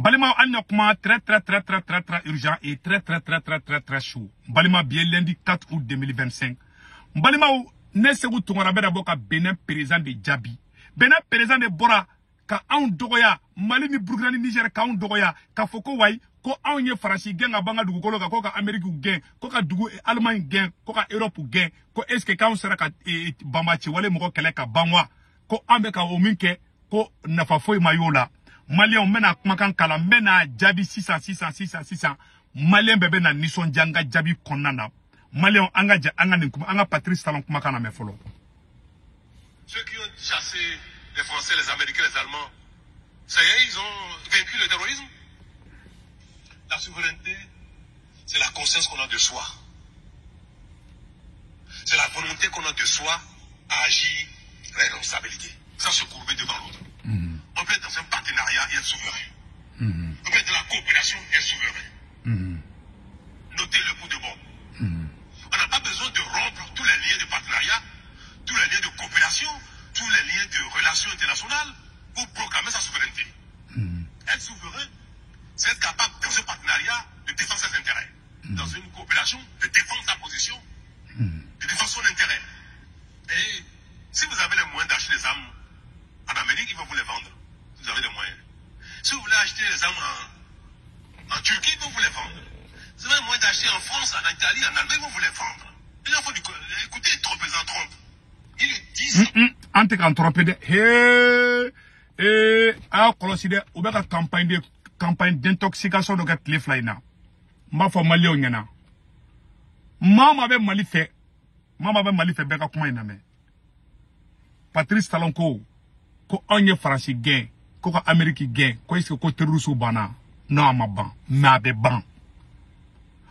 Balima Annokma très urgent et très chaud. Balima bien lundi 4 août 2025. Balima Nesegu Tungarabe Boka Benin président de Djabi. Benin président de Bora ka an dogoya Mali ni Burkina ni Niger ka an dogoya ka foko way ko an ye Faransi gen ga banga dugu kolo ka ko ka Amerique gen ko ka dugu Allemagne gen ko ka Europe gen ko est-ce que ka on sera ka bambachi wale moko kele ka banwa ko ambe ka ominke ko nafa foy mayola Malien mena kumakan kala mena Djabi 600 Malien bebe na nison janga Djabi konana Malien anga Patrice Talon kumakan na mefolo. Ceux qui ont chassé les Français, les Américains, les Allemands, ça y est, ils ont vaincu le terrorisme. La souveraineté, c'est la conscience qu'on a de soi. C'est la volonté qu'on a de soi à agir avec responsabilité, sans se courber devant l'autre. On peut être dans un partenariat et être souverain. On peut être dans la coopération et être souverain. Notez-le pour de bon. On n'a pas besoin de rompre tous les liens de partenariat, tous les liens de coopération, tous les liens de relations internationales pour proclamer sa souveraineté. Être souverain, c'est être capable, dans un partenariat, de défendre ses intérêts. Dans une coopération, de défendre sa position, de défendre son intérêt. Et si vous avez les moyens d'acheter des armes en Amérique, ils vont vous les vendre. Vous avez les moyens. Si vous voulez acheter les armes en Turquie, ils vont vous les vendre. Si vous avez les moyens d'acheter en France, en Italie, en Allemagne, ils vont vous les vendre. Il faut écouter le président Trump. Il est 10. Ante kan tromper de a koloside ou beka campagne d'intoxication de gat le flyna ma fo mali onyana mama be mali fe beka kuma ina me Patrice Talon ko onye France gain ko Amerique gain ko est-ce ko terrorisme bana non ma ban ma be ban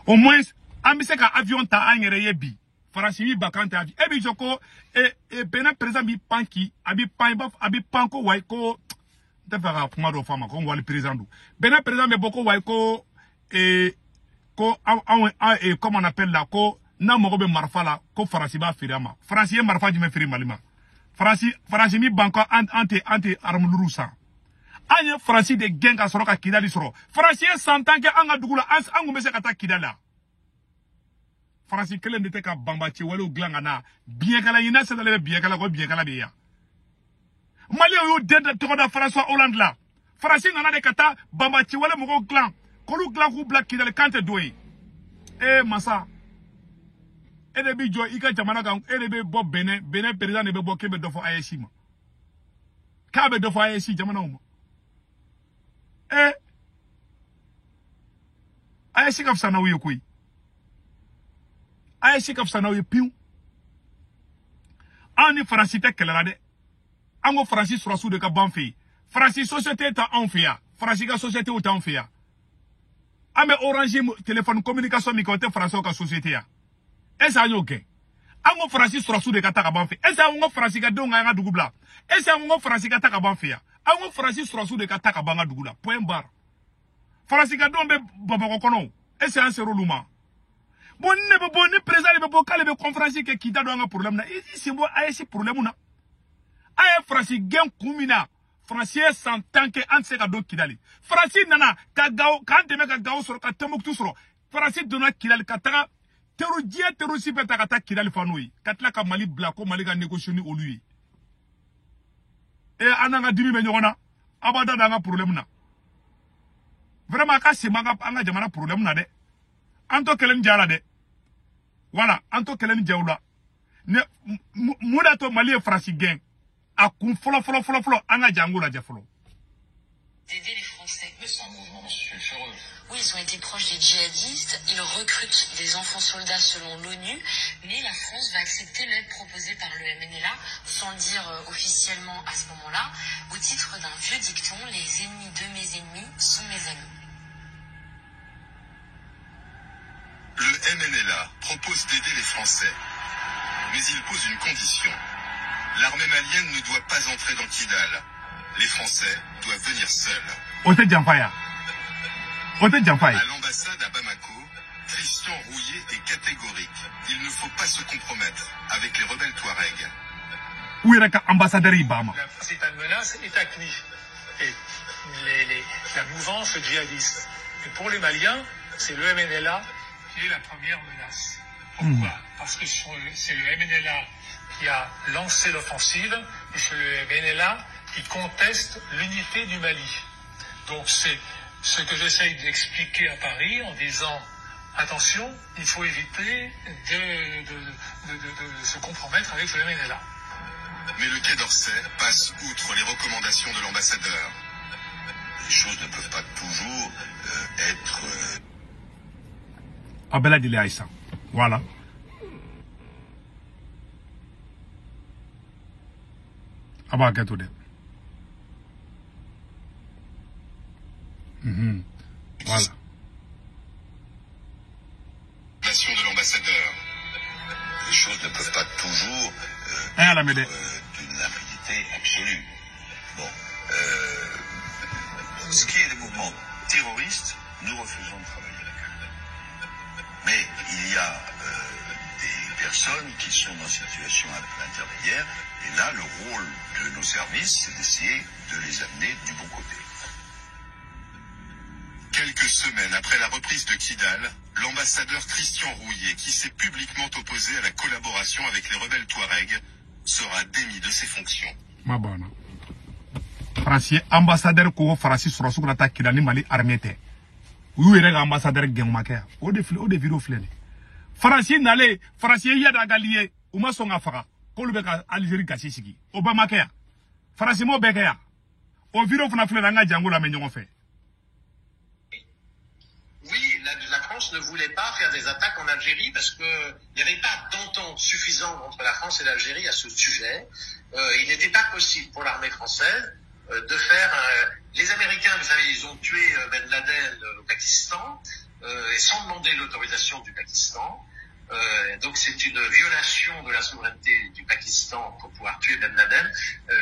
au moins ambise ka avion ta anyere yebi Faransi mi bakante avi ebi joko Benin président bi panki abi panko way ko defara kuma do fama ko wali président do Benin président be boko way ko comme on appelle là ko na mo be marfa la ko Faransi ba firama Faransi marfa di me firi malima Faransi mi banko anti arme lurusa anya Faransi de genga soroka kidali soro Faransi 100 ans ke anga dugula angu be se kata kidala Faransi kelen de te ka bambachi wale glangana bien kala ina se dale bien kala beya Mali yo de to da François Hollande la Faransi ngana de kata bambachi wale mo glan ko lu glan ku black kidale kante doyi masa de bi jo ika jamana ga de be bo Benin président de be bo kebe do fo ayesi ma ka be do fo ayesi jamana mo ayesi ka fsana wiyo koyi Aïe kaf sana piou ani Francis te kelera de ango Francis surasu de ka banfi Francis société ta anfia Francis ka société ou ta anfia ame orange téléphone communication mi côté Francis ka société ya esa yoke ango Francis surasu de ka ta ka banfi esa ango Francis ka donga nga dugubla esa ango Francis ka ta ka banfia ango Francis surasu de ka ta ka banga dugula point bar Francis ka dombe baba kono esa an seroluma Bonne président de Bokale de conférence qui t'a donné un problème. Ici, moi, ici, problème. Aïe, Francis, gain, kumina. Francis, 100 ans que Anse Kado Kidali. Francis, nana, Kagao, quand tu mets Kagao sur Katamok tout sur. Francis, donna Kidali, Katara, terrorisme, Petakata Kidali Fanoui. Katla Kamali Blako, Maliga négocié au lui. Et Ananga Dimi Menyona, Abada Danga problème. Vraiment, Kassi Manga, Anga Jamana problème. Anto kelen jala de voilà anto kelen jawla ne mudato Mali et France gain a kun folo anga jangula jafolo d'aider les Français. Mais c'est un mouvement sulfureux. Oui, ils ont été proches des djihadistes, ils recrutent des enfants soldats selon l'ONU, mais la France va accepter l'aide proposée par le MNLA, sans le dire officiellement à ce moment-là, au titre d'un vieux dicton, les ennemis de mes ennemis sont mes amis. Le MNLA propose d'aider les Français, mais il pose une condition. L'armée malienne ne doit pas entrer dans Kidal. Les Français doivent venir seuls. À l'ambassade à Bamako, Christian Rouillet est catégorique. Il ne faut pas se compromettre avec les rebelles Touaregs. Où est l'ambassadeur Ibama? C'est une menace étatique. Et la mouvance djihadiste. Mais pour les Maliens, c'est le MNLA qui est la première menace. Pourquoi? Parce que c'est le MNLA qui a lancé l'offensive et c'est le MNLA qui conteste l'unité du Mali. Donc c'est ce que j'essaye d'expliquer à Paris en disant attention, il faut éviter de se compromettre avec le MNLA. Mais le Quai d'Orsay passe outre les recommandations de l'ambassadeur. Les choses ne peuvent pas toujours être... Abela Dile Aïssa. Voilà. Aba Gatode. Voilà. de l'ambassadeur. Les choses ne peuvent pas toujours d'une limpidité absolue. Bon. Ce qui est des mouvements terroristes, nous refusons de travailler avec eux. Mais il y a des personnes qui sont dans une situation intermédiaire, et là, le rôle de nos services, c'est d'essayer de les amener du bon côté. Quelques semaines après la reprise de Kidal, l'ambassadeur Christian Rouillet, qui s'est publiquement opposé à la collaboration avec les rebelles Touaregs, sera démis de ses fonctions. Ma bonne. Français ambassadeur ko Français sur la ta Kidal ni Mali armée té. Ou est ambassadeur Genmake. O de vidéo flene. Français n'allait Français yada galié ou ma songa fara. Ko le beka Algérie kasisi. Obama ke. Français mo beke ya. O vidéo fna flene nga jango la menyon fait. Oui, la France ne voulait pas faire des attaques en Algérie parce qu'il n'y avait pas d'entente suffisante entre la France et l'Algérie à ce sujet. Il n'était pas possible pour l'armée française de faire... les Américains, vous savez, ils ont tué Ben Laden au Pakistan et sans demander l'autorisation du Pakistan. Donc c'est une violation de la souveraineté du Pakistan pour pouvoir tuer Ben Laden.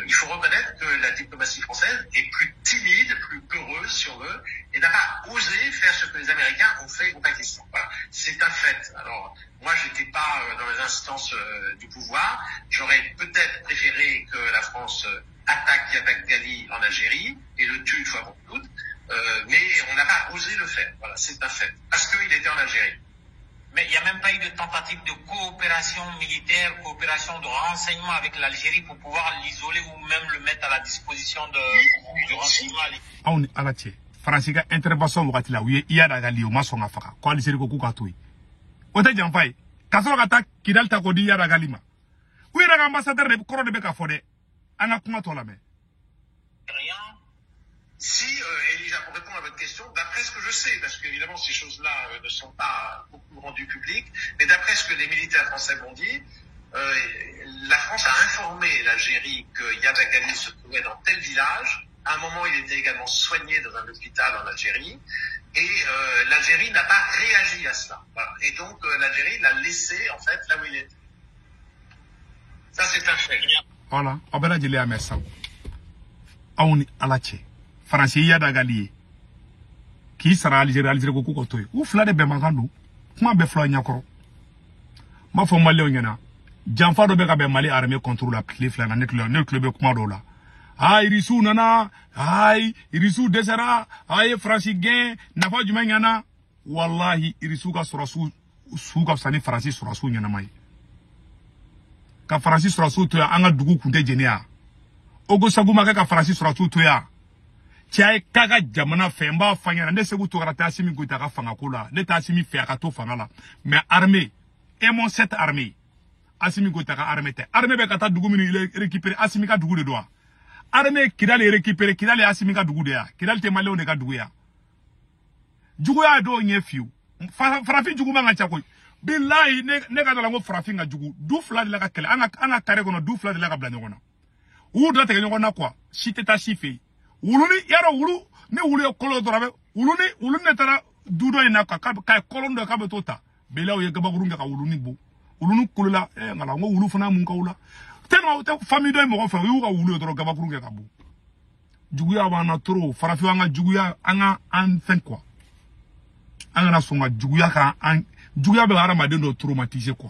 Il faut reconnaître que la diplomatie française est plus timide, plus peureuse si on veut, et n'a pas osé faire ce que les Américains ont fait au Pakistan. Voilà. C'est un fait. Alors moi j'étais pas dans les instances du pouvoir. J'aurais peut-être préféré que la France attaque Yabak Ghali en Algérie et le tue une fois pour toutes, mais on n'a pas osé le faire. Voilà, c'est un fait. Parce qu'il était en Algérie. Mais il n'y a même pas eu de tentative de coopération militaire, coopération de renseignement avec l'Algérie pour pouvoir l'isoler ou même le mettre à la disposition du renseignement. On est à la tête. France a intervention au Gatila, oui, il y a la Gali au Masson Afaka, quoi, les Séréko Koukatoui. Au Tadjan Fay, Kassorata, Kidal Takodi, Yada Galima. Oui, l'ambassadeur de Koro de Beka Fode, Anna Kumatolame. Rien. Si, Elisa, pour répondre à votre question, d'après ce que je sais, parce qu'évidemment ces choses-là ne sont pas beaucoup rendues publiques, mais d'après ce que les militaires français m'ont dit, la France a informé l'Algérie que Yabak Ghali se trouvait dans tel village. À un moment, il était également soigné dans un hôpital en Algérie, et l'Algérie n'a pas réagi à cela. Voilà. Et donc l'Algérie l'a laissé en fait là où il était. Ça c'est un fait. Voilà, on va dire à Messa. On est à la tête. Français yada Gali qui sera Algérie ko ko toy ou flade be makandu kuma be flo nyakoro ma fo mali onyana janfa do be ka be mali armée contre la clé flana net club kuma do la ay risu nana ay risu desera ay français gain nafa juma nyana wallahi risu ka surasu suka sani français surasu nyana mai ka français surasu to anga dugu kunde jenia ogo saguma ka français surasu to ya Tiae kaga jamana femba fanyana ne segu to rata asimi go taka fanga kula ne ta asimi fe aka to fanga la mais armée et mon cette armée asimi go taka armée te armée be kata dugu mini récupérer asimi ka dugu de doa armée kidale récupérer kidale asimi ka dugu de ya kidale te malé ne ka dugu ya jugu ya do nyefiu farafi jugu manga chakoy billahi ne ka dalango farafi nga jugu du fla de la ka kele anga kare kono du fla de la ka blanyo kono ou do te nyona quoi si te ta chife wuluni yaro wulu ne wulu yo kolo dorabe wuluni ne tara dudo ina ka kolondo ka betota bela o ye gabakurunga ka wuluni bu wuluni kulula ngala ngo wulu fana mun ka wula tellement te famille do mo fa yu ka wulu doro gabakurunga ka bu juguya wana toro farafi wanga juguya anga an fen quoi anga na songa juguya ka an juguya be ara made no traumatisé quoi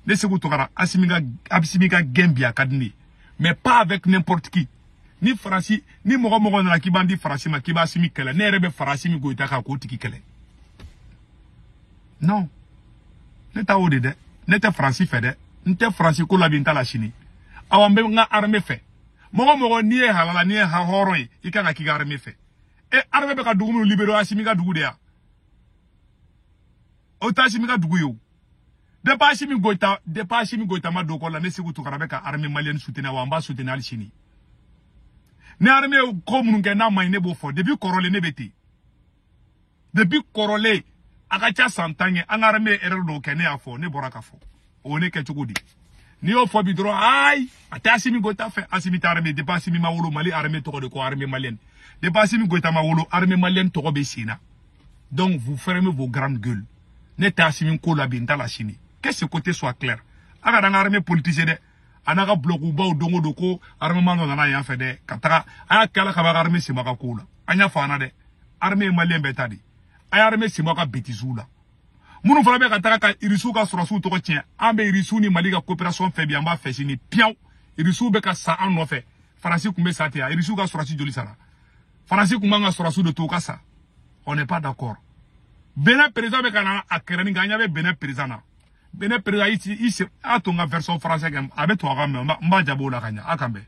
ne se ko to kara asimika gembia kadni mais pas avec n'importe qui. ni farasi ni mogo na ki bandi farasi ma ki ba simi kele ne rebe farasi mi goita ka ko tiki kele non ne ta ode de ne te farasi fe de nte farasi ko la binta la chini awambe nga armée fe mogo ni e halala ni e ha horo yi ikanga ki armée fe e armée be ka dugu mu libéro asimi ka dugu de ya o ta asimi ka dugu yo de pas asimi goita ma do ko la ne sigu to karabe ka armée malienne soutenir wa amba soutenir al chini ne armée ko mun ke na mayne bo fo depuis korole ne beti depuis korole aka cha santange an armée erreur do ke ne afo ne boraka fo o ne ke chugudi ni o fo bidro ay ata asimi goita fe asimi ta armée de pas asimi ma wolo mali armée to ko de ko armée malienne de pas asimi goita ma wolo armée malienne to ko be sina donc vous fermez vos grandes gueules ne ta asimi ko la binta la chini que ce côté soit clair aka dans armée politique de anaka bloku ba dongo doko armée mano na ya fe de kataka aya kala ka ba armée simaka kula anya fana de armée malienne betadi aya armée simaka betizula munu fana be kataka ka irisu ka surasu to ko tien ambe irisu ni mali ka coopération fait bien ba fait sini piaw irisu be ka sa an no fe farasi kumbe sa tia irisu ka surasu joli sala farasi kumanga surasu de to ka sa on n'est pas d'accord Benin président be kana akreni ganya be Benin président Benin président ici atonga version française abe to aga mba jabo la kanya akambe